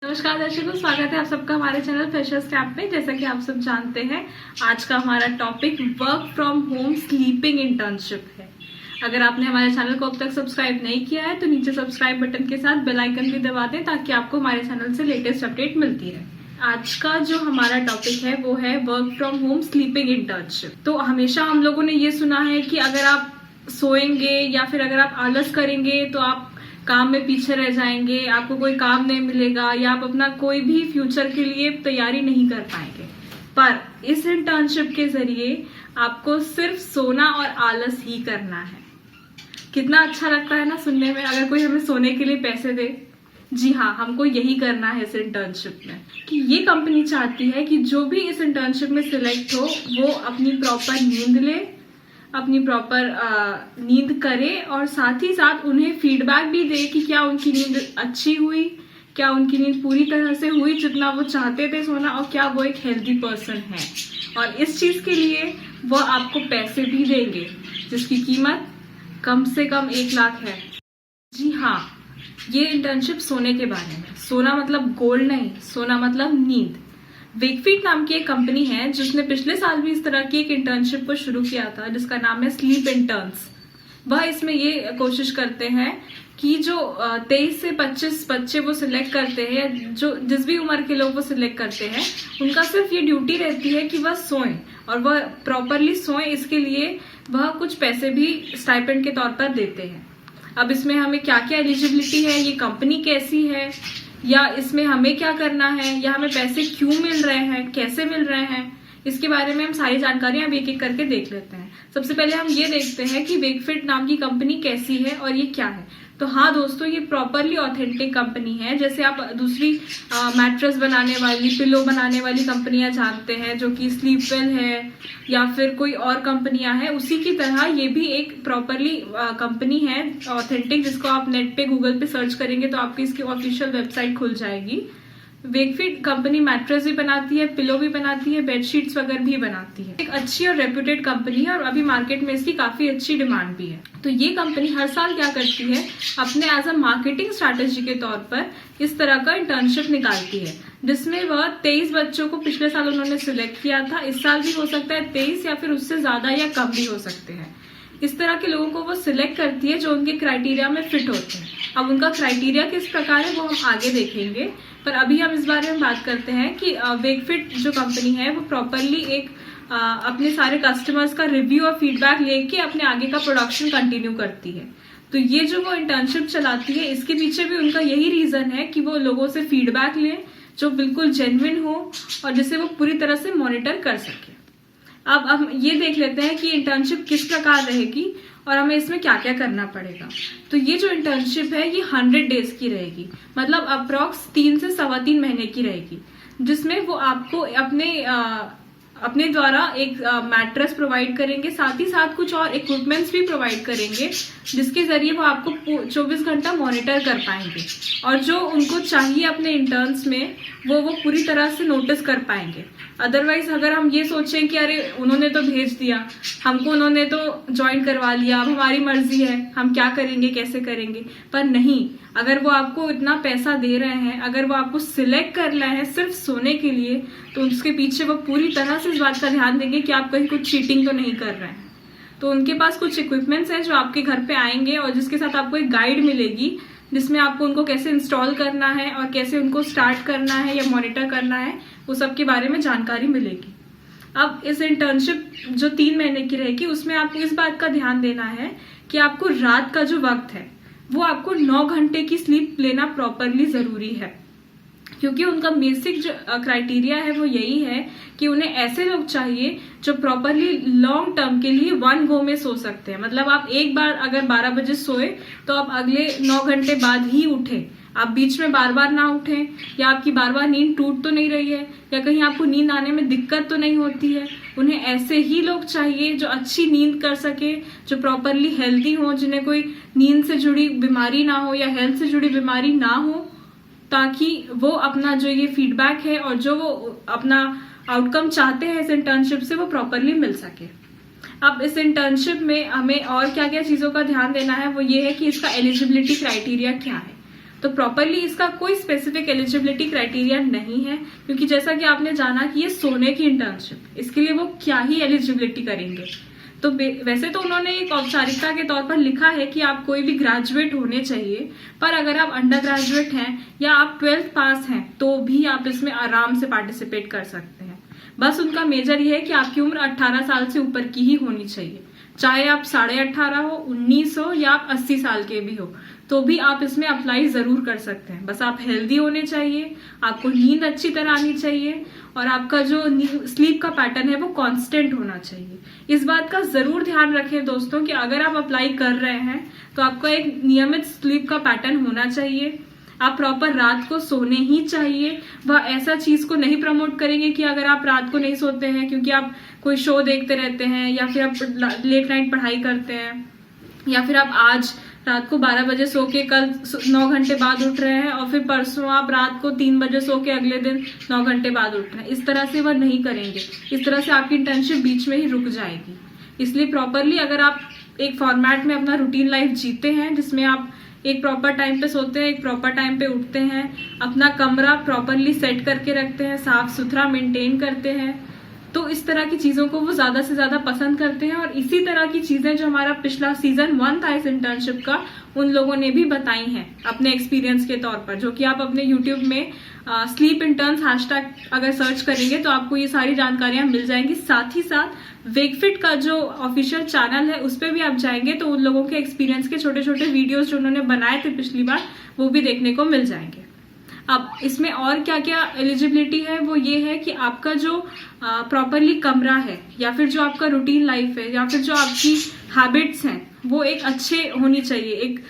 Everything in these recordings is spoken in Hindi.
नमस्कार दर्शकों, स्वागत है आप सबका हमारे चैनल फ्रेशर्स कैंप में। जैसा कि आप सब जानते हैं, आज का हमारा topic work from home sleeping internship है। अगर आपने हमारे चैनल को अब तक सब्सक्राइब नहीं किया है तो नीचे सब्सक्राइब बटन के साथ बेल आइकन भी दबा दें ताकि आपको हमारे चैनल से लेटेस्ट अपडेट मिलती रहे। आज का जो हमारा टॉपिक है वो है work from home sleeping internship. तो हमेशा हम लोगों ने ये सुना है कि अगर आप सोएंगे या फिर अगर आप आलस करेंगे तो आप काम में पीछे रह जाएंगे, आपको कोई काम नहीं मिलेगा या आप अपना कोई भी फ्यूचर के लिए तैयारी नहीं कर पाएंगे। पर इस इंटर्नशिप के जरिए आपको सिर्फ सोना और आलस ही करना है। कितना अच्छा लगता है ना सुनने में, अगर कोई हमें सोने के लिए पैसे दे। जी हाँ, हमको यही करना है इस इंटर्नशिप में। कि ये कंपनी चाहती है कि जो भी इस इंटर्नशिप में सिलेक्ट हो वो अपनी प्रॉपर नींद ले, अपनी प्रॉपर नींद करे और साथ ही साथ उन्हें फीडबैक भी दे कि क्या उनकी नींद अच्छी हुई, क्या उनकी नींद पूरी तरह से हुई जितना वो चाहते थे सोना, और क्या वो एक हेल्दी पर्सन है। और इस चीज के लिए वो आपको पैसे भी देंगे जिसकी कीमत कम से कम 1 लाख है। जी हाँ, ये इंटर्नशिप सोने के बारे में। सोना मतलब गोल्ड नहीं, सोना मतलब नींद। वेकफीट नाम की एक कंपनी है जिसने पिछले साल भी इस तरह की एक इंटर्नशिप को शुरू किया था जिसका नाम है स्लीप इंटर्न्स। वह इसमें ये कोशिश करते हैं कि जो 23 से 25 बच्चे वो सिलेक्ट करते हैं, जो जिस भी उम्र के लोग वो सिलेक्ट करते हैं, उनका सिर्फ ये ड्यूटी रहती है कि वह सोएं और वह प्रॉपरली सोएं। इसके लिए वह कुछ पैसे भी स्टाइपेंड के तौर पर देते हैं। अब इसमें हमें क्या क्या एलिजिबिलिटी है, ये कंपनी कैसी है, या इसमें हमें क्या करना है, या हमें पैसे क्यों मिल रहे हैं, कैसे मिल रहे हैं, इसके बारे में हम सारी जानकारियां अब एक एक करके देख लेते हैं। सबसे पहले हम ये देखते हैं कि वेकफिट नाम की कंपनी कैसी है और ये क्या है। तो हाँ दोस्तों, ये प्रॉपरली ऑथेंटिक कंपनी है। जैसे आप दूसरी मैट्रेस बनाने वाली, पिलो बनाने वाली कंपनियां जानते हैं जो कि स्लीपवेल है या फिर कोई और कंपनियां हैं, उसी की तरह ये भी एक प्रॉपरली कंपनी है ऑथेंटिक, जिसको आप नेट पे गूगल पे सर्च करेंगे तो आपकी इसकी ऑफिशियल वेबसाइट खुल जाएगी। वेकफिट कंपनी मैट्रेस भी बनाती है, पिलो भी बनाती है, बेडशीट्स वगैरह भी बनाती है। एक अच्छी और रेप्यूटेड कंपनी है और अभी मार्केट में इसकी काफी अच्छी डिमांड भी है। तो ये कंपनी हर साल क्या करती है, अपने एज अ मार्केटिंग स्ट्रैटेजी के तौर पर इस तरह का इंटर्नशिप निकालती है जिसमें वह 23 बच्चों को पिछले साल उन्होंने सिलेक्ट किया था। इस साल भी हो सकता है 23 या फिर उससे ज्यादा या कम भी हो सकते हैं। इस तरह के लोगों को वो सिलेक्ट करती है जो उनके क्राइटेरिया में फिट होते हैं। अब उनका क्राइटेरिया किस प्रकार है वो हम आगे देखेंगे, पर अभी हम इस बारे में बात करते हैं कि वेकफिट जो कंपनी है वो प्रॉपरली एक अपने सारे कस्टमर्स का रिव्यू और फीडबैक लेके अपने आगे का प्रोडक्शन कंटिन्यू करती है। तो ये जो वो इंटर्नशिप चलाती है, इसके पीछे भी उनका यही रीजन है कि वो लोगों से फीडबैक ले जो बिल्कुल जेन्युइन हो और जिसे वो पूरी तरह से मॉनिटर कर सके। अब हम ये देख लेते हैं कि इंटर्नशिप किस प्रकार रहेगी और हमें इसमें क्या क्या करना पड़ेगा। तो ये जो इंटर्नशिप है ये 100 डेज की रहेगी, मतलब अप्रॉक्स 3 से 3.25 महीने की रहेगी, जिसमें वो आपको अपने द्वारा एक मैट्रेस प्रोवाइड करेंगे, साथ ही साथ कुछ और इक्विपमेंट्स भी प्रोवाइड करेंगे जिसके जरिए वो आपको 24 घंटा मॉनिटर कर पाएंगे और जो उनको चाहिए अपने इंटर्न्स में वो पूरी तरह से नोटिस कर पाएंगे। अदरवाइज अगर हम ये सोचें कि अरे उन्होंने तो भेज दिया हमको, उन्होंने तो ज्वाइन करवा लिया, अब हमारी मर्जी है हम क्या करेंगे कैसे करेंगे, पर नहीं। अगर वो आपको इतना पैसा दे रहे हैं, अगर वो आपको सिलेक्ट कर रहे हैं सिर्फ सोने के लिए, तो उसके पीछे वो पूरी तरह से इस बात का ध्यान देंगे कि आप कहीं कुछ चीटिंग तो नहीं कर रहे हैं। तो उनके पास कुछ इक्विपमेंट्स हैं जो आपके घर पे आएंगे और जिसके साथ आपको एक गाइड मिलेगी जिसमें आपको उनको कैसे इंस्टॉल करना है और कैसे उनको स्टार्ट करना है या मॉनिटर करना है, वो सब के बारे में जानकारी मिलेगी। अब इस इंटर्नशिप जो 3 महीने की रहेगी उसमें आपको इस बात का ध्यान देना है कि आपको रात का जो वक्त है वो आपको 9 घंटे की स्लीप लेना प्रॉपरली जरूरी है, क्योंकि उनका बेसिक जो क्राइटेरिया है वो यही है कि उन्हें ऐसे लोग चाहिए जो प्रॉपरली लॉन्ग टर्म के लिए 1 गो में सो सकते हैं। मतलब आप एक बार अगर 12 बजे सोए तो आप अगले 9 घंटे बाद ही उठे, आप बीच में बार बार ना उठें, या आपकी बार बार नींद टूट तो नहीं रही है, या कहीं आपको नींद आने में दिक्कत तो नहीं होती है। उन्हें ऐसे ही लोग चाहिए जो अच्छी नींद कर सके, जो प्रॉपरली हेल्दी हो, जिन्हें कोई नींद से जुड़ी बीमारी ना हो या हेल्थ से जुड़ी बीमारी ना हो, ताकि वो अपना जो ये फीडबैक है और जो वो अपना आउटकम चाहते हैं इस इंटर्नशिप से वो प्रॉपरली मिल सके। अब इस इंटर्नशिप में हमें और क्या क्या चीजों का ध्यान देना है वो ये है कि इसका एलिजिबिलिटी क्राइटेरिया क्या है। तो प्रॉपरली इसका कोई स्पेसिफिक एलिजिबिलिटी क्राइटेरिया नहीं है, क्योंकि जैसा कि आपने जाना कि ये सोने की इंटर्नशिप, इसके लिए वो क्या ही एलिजिबिलिटी करेंगे। तो वैसे तो उन्होंने एक औपचारिकता के तौर पर लिखा है कि आप कोई भी ग्रेजुएट होने चाहिए, पर अगर आप अंडर ग्रेजुएट हैं या आप 12th पास हैं तो भी आप इसमें आराम से पार्टिसिपेट कर सकते हैं। बस उनका मेजर ये है कि आपकी उम्र 18 साल से ऊपर की ही होनी चाहिए, चाहे आप 18.5 हो, 19 हो या आप 80 साल के भी हो, तो भी आप इसमें अप्लाई जरूर कर सकते हैं। बस आप हेल्दी होने चाहिए, आपको नींद अच्छी तरह आनी चाहिए और आपका जो स्लीप का पैटर्न है वो कांस्टेंट होना चाहिए। इस बात का जरूर ध्यान रखें दोस्तों कि अगर आप अप्लाई कर रहे हैं तो आपका एक नियमित स्लीप का पैटर्न होना चाहिए। आप प्रॉपर रात को सोने ही चाहिए। वह ऐसा चीज को नहीं प्रमोट करेंगे कि अगर आप रात को नहीं सोते हैं क्योंकि आप कोई शो देखते रहते हैं या फिर आप लेट नाइट पढ़ाई करते हैं या फिर आप आज रात को 12 बजे सो के कल 9 घंटे बाद उठ रहे हैं और फिर परसों आप रात को 3 बजे सो के अगले दिन 9 घंटे बाद उठ रहे हैं। इस तरह से वह नहीं करेंगे। इस तरह से आपकी इंटर्नशिप बीच में ही रुक जाएगी। इसलिए प्रॉपरली अगर आप एक फॉर्मेट में अपना रूटीन लाइफ जीते हैं जिसमें आप एक प्रॉपर टाइम पे सोते हैं, एक प्रॉपर टाइम पे उठते हैं, अपना कमरा प्रॉपरली सेट करके रखते हैं, साफ सुथरा मेंटेन करते हैं, तो इस तरह की चीजों को वो ज्यादा से ज्यादा पसंद करते हैं। और इसी तरह की चीजें जो हमारा पिछला सीजन 1 था इस इंटर्नशिप का, उन लोगों ने भी बताई हैं अपने एक्सपीरियंस के तौर पर, जो कि आप अपने यूट्यूब में स्लीप इंटर्न्स हैशटैग अगर सर्च करेंगे तो आपको ये सारी जानकारियां मिल जाएंगी। साथ ही साथ वेकफिट का जो ऑफिशियल चैनल है उस पर भी आप जाएंगे तो उन लोगों के एक्सपीरियंस के छोटे छोटे वीडियोज जो उन्होंने बनाए थे पिछली बार वो भी देखने को मिल जाएंगे। अब इसमें और क्या क्या एलिजिबिलिटी है वो ये है कि आपका जो प्रॉपरली कमरा है या फिर जो आपका रूटीन लाइफ है या फिर जो आपकी हैबिट्स हैं वो एक अच्छे होनी चाहिए, एक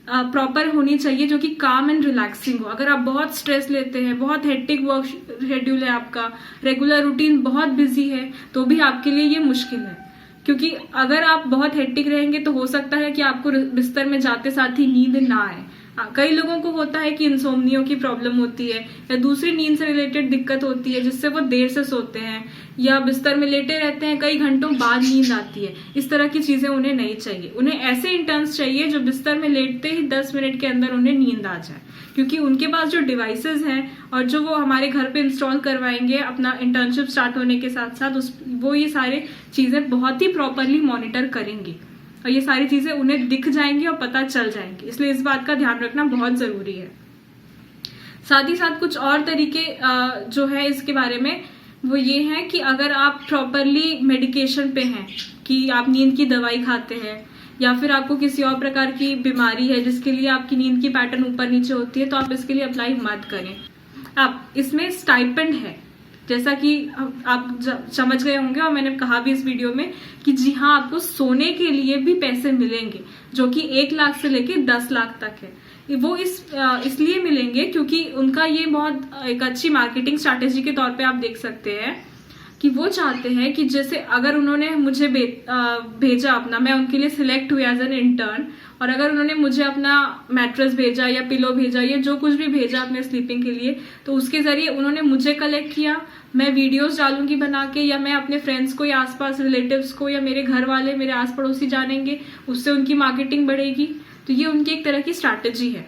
प्रॉपर होनी चाहिए जो कि काम एंड रिलैक्सिंग हो। अगर आप बहुत स्ट्रेस लेते हैं, बहुत हेक्टिक वर्क शेड्यूल है आपका, रेगुलर रूटीन बहुत बिजी है, तो भी आपके लिए ये मुश्किल है। क्योंकि अगर आप बहुत हेक्टिक रहेंगे तो हो सकता है कि आपको बिस्तर में जाते साथ ही नींद ना आए। कई लोगों को होता है कि इंसोम्नियो की प्रॉब्लम होती है या दूसरी नींद से रिलेटेड दिक्कत होती है जिससे वो देर से सोते हैं या बिस्तर में लेटे रहते हैं, कई घंटों बाद नींद आती है। इस तरह की चीजें उन्हें नहीं चाहिए। उन्हें ऐसे इंटर्न्स चाहिए जो बिस्तर में लेटते ही 10 मिनट के अंदर उन्हें नींद आ जाए, क्योंकि उनके पास जो डिवाइसेस हैं और जो वो हमारे घर पे इंस्टॉल करवाएंगे अपना इंटर्नशिप स्टार्ट होने के साथ साथ वो ये सारे चीजें बहुत ही प्रॉपरली मॉनिटर करेंगे और ये सारी चीजें उन्हें दिख जाएंगी और पता चल जाएंगी। इसलिए इस बात का ध्यान रखना बहुत जरूरी है। साथ ही साथ कुछ और तरीके जो है इसके बारे में वो ये है कि अगर आप प्रॉपरली मेडिकेशन पे हैं कि आप नींद की दवाई खाते हैं या फिर आपको किसी और प्रकार की बीमारी है जिसके लिए आपकी नींद की पैटर्न ऊपर नीचे होती है, तो आप इसके लिए अप्लाई मत करें। आप इसमें स्टाइपेंड है, जैसा कि आप समझ गए होंगे और मैंने कहा भी इस वीडियो में कि जी हाँ, आपको सोने के लिए भी पैसे मिलेंगे जो कि 1 लाख से लेके 10 लाख तक है। वो इसलिए मिलेंगे क्योंकि उनका ये बहुत एक अच्छी मार्केटिंग स्ट्रैटेजी के तौर पे आप देख सकते हैं कि वो चाहते हैं कि जैसे अगर उन्होंने मुझे भेजा अपना, मैं उनके लिए सिलेक्ट हुई एज एन इंटर्न, और अगर उन्होंने मुझे अपना मैट्रेस भेजा या पिलो भेजा या जो कुछ भी भेजा अपने स्लीपिंग के लिए, तो उसके जरिए उन्होंने मुझे कलेक्ट किया, मैं वीडियोस डालूंगी बना के या मैं अपने फ्रेंड्स को या आसपास रिलेटिव्स को या मेरे घर वाले मेरे आस पड़ोसी जानेंगे, उससे उनकी मार्केटिंग बढ़ेगी। तो ये उनकी एक तरह की स्ट्रैटेजी है।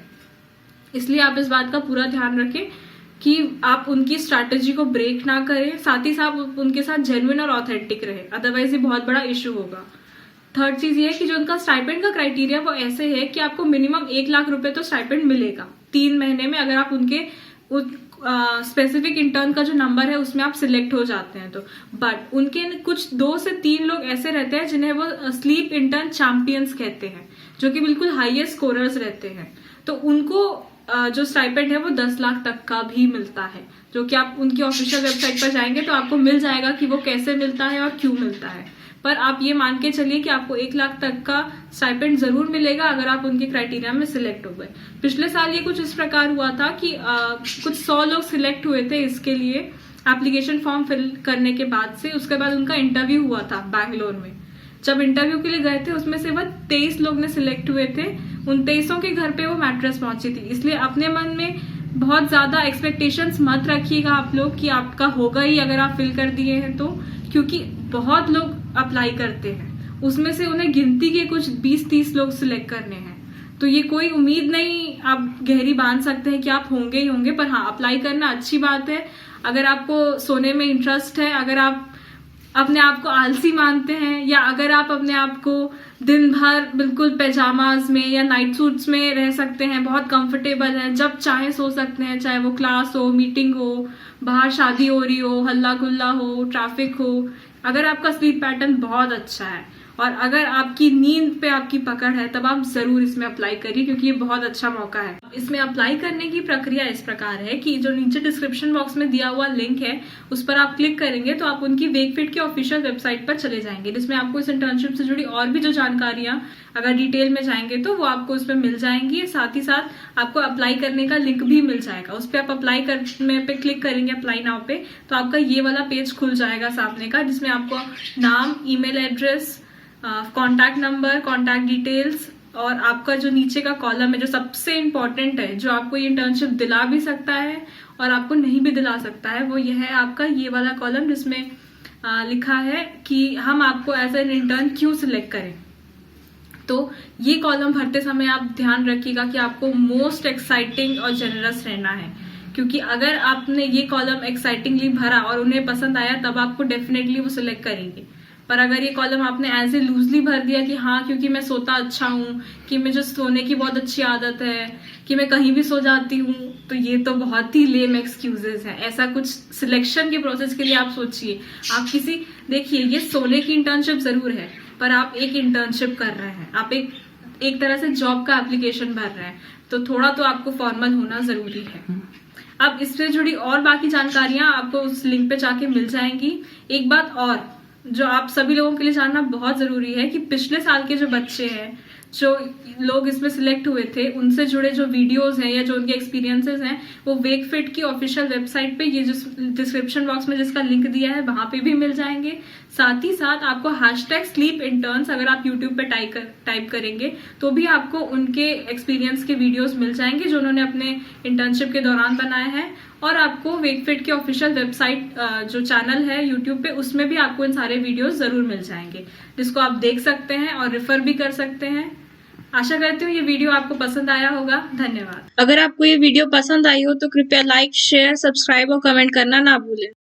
इसलिए आप इस बात का पूरा ध्यान रखें कि आप उनकी स्ट्रैटेजी को ब्रेक ना करें, साथ ही साथ उनके साथ जेन्युइन और ऑथेंटिक रहे, अदरवाइज ये बहुत बड़ा इशू होगा। थर्ड चीज ये है कि जो उनका स्टाइपेंड का क्राइटेरिया वो ऐसे है कि आपको मिनिमम 1 लाख रुपए तो स्टाइपेंड मिलेगा 3 महीने में, अगर आप उनके स्पेसिफिक इंटर्न का जो नंबर है उसमें आप सिलेक्ट हो जाते हैं तो। बट उनके कुछ 2 से 3 लोग ऐसे रहते हैं जिन्हें वो स्लीप इंटर्न चैंपियंस कहते हैं, जो कि बिल्कुल हाईएस्ट स्कोरर्स रहते हैं। तो उनको जो स्टाइपेंड है वो 10 लाख तक का भी मिलता है, जो कि आप उनकी ऑफिशियल वेबसाइट पर जाएंगे तो आपको मिल जाएगा कि वो कैसे मिलता है और क्यों मिलता है। पर आप ये मान के चलिए कि आपको 1 लाख तक का स्टाइपेंड जरूर मिलेगा अगर आप उनके क्राइटेरिया में सिलेक्ट हो गए। पिछले साल ये कुछ इस प्रकार हुआ था कि कुछ 100 लोग सिलेक्ट हुए थे इसके लिए एप्लीकेशन फॉर्म फिल करने के बाद से। उसके बाद उनका इंटरव्यू हुआ था बैंगलोर में। जब इंटरव्यू के लिए गए थे उसमें से वह 23 लोग ने सिलेक्ट हुए थे। उन 23 के घर पे वो मैट्रेस पहुंची थी। इसलिए अपने मन में बहुत ज्यादा एक्सपेक्टेशंस मत रखिएगा आप लोग कि आपका होगा ही अगर आप फिल कर दिए हैं तो, क्योंकि बहुत लोग अप्लाई करते हैं, उसमें से उन्हें गिनती के कुछ 20-30 लोग सिलेक्ट करने हैं। तो ये कोई उम्मीद नहीं आप गहरी बांध सकते हैं कि आप होंगे ही होंगे, पर हाँ अप्लाई करना अच्छी बात है। अगर आपको सोने में इंटरेस्ट है, अगर आप अपने आप को आलसी मानते हैं, या अगर आप अपने आप को दिन भर बिल्कुल पैजामाज में या नाइट सूट्स में रह सकते हैं, बहुत कंफर्टेबल है, जब चाहे सो सकते हैं, चाहे वो क्लास हो, मीटिंग हो, बाहर शादी हो रही हो, हल्ला गुल्ला हो, ट्रैफिक हो, अगर आपका स्लीप पैटर्न बहुत अच्छा है और अगर आपकी नींद पे आपकी पकड़ है, तब आप जरूर इसमें अप्लाई करिए, क्योंकि ये बहुत अच्छा मौका है। इसमें अप्लाई करने की प्रक्रिया इस प्रकार है कि जो नीचे डिस्क्रिप्शन बॉक्स में दिया हुआ लिंक है उस पर आप क्लिक करेंगे तो आप उनकी वेकफिट की ऑफिशियल वेबसाइट पर चले जाएंगे, जिसमें आपको इस इंटर्नशिप से जुड़ी और भी जो जानकारियां अगर डिटेल में जाएंगे तो वो आपको उसमें मिल जाएंगी। साथ ही साथ आपको अप्लाई करने का लिंक भी मिल जाएगा, उस पर आप अप्लाई करने पे क्लिक करेंगे अप्लाई नाउ पे, तो आपका ये वाला पेज खुल जाएगा सामने का, जिसमें आपको नाम, email address, contact number, contact details और आपका जो नीचे का कॉलम है जो सबसे इम्पोर्टेंट है, जो आपको ये इंटर्नशिप दिला भी सकता है और आपको नहीं भी दिला सकता है, वो यह है आपका ये वाला कॉलम, जिसमें लिखा है कि हम आपको एज एन इंटर्न क्यों सिलेक्ट करें। तो ये कॉलम भरते समय आप ध्यान रखिएगा कि आपको मोस्ट एक्साइटिंग और जेनरस रहना है, क्योंकि अगर आपने ये कॉलम एक्साइटिंगली भरा और उन्हें पसंद आया तब आपको डेफिनेटली वो सिलेक्ट करेंगे। पर अगर ये कॉलम आपने ऐसे लूजली भर दिया कि हाँ क्योंकि मैं सोता अच्छा हूँ, कि मुझे सोने की बहुत अच्छी आदत है, कि मैं कहीं भी सो जाती हूँ, तो ये तो बहुत ही लेम एक्सक्यूजेस है। ऐसा कुछ सिलेक्शन के प्रोसेस के लिए आप सोचिए। आप देखिए ये सोने की इंटर्नशिप जरूर है, पर आप एक इंटर्नशिप कर रहे हैं, आप एक तरह से जॉब का एप्लीकेशन भर रहे हैं, तो थोड़ा तो आपको फॉर्मल होना जरूरी है। अब इससे जुड़ी और बाकी जानकारियां आपको उस लिंक पे जाके मिल जाएंगी। एक बात और जो आप सभी लोगों के लिए जानना बहुत जरूरी है कि पिछले साल के जो बच्चे हैं, जो लोग इसमें सिलेक्ट हुए थे, उनसे जुड़े जो वीडियोस हैं या जो उनके एक्सपीरियंसेस हैं, वो वेकफिट की ऑफिशियल वेबसाइट पे, ये जो डिस्क्रिप्शन बॉक्स में जिसका लिंक दिया है वहां पे भी मिल जाएंगे। साथ ही साथ आपको #sleep interns अगर आप यूट्यूब पे टाइप करेंगे तो भी आपको उनके एक्सपीरियंस के वीडियोस मिल जाएंगे जो उन्होंने अपने इंटर्नशिप के दौरान बनाए हैं। और आपको वेकफिट की ऑफिशियल वेबसाइट जो चैनल है यूट्यूब पे, उसमें भी आपको इन सारे वीडियोस जरूर मिल जाएंगे, जिसको आप देख सकते हैं और रेफर भी कर सकते हैं। आशा करती हूँ ये वीडियो आपको पसंद आया होगा। धन्यवाद। अगर आपको ये वीडियो पसंद आई हो तो कृपया लाइक, शेयर, सब्सक्राइब और कमेंट करना ना भूलें।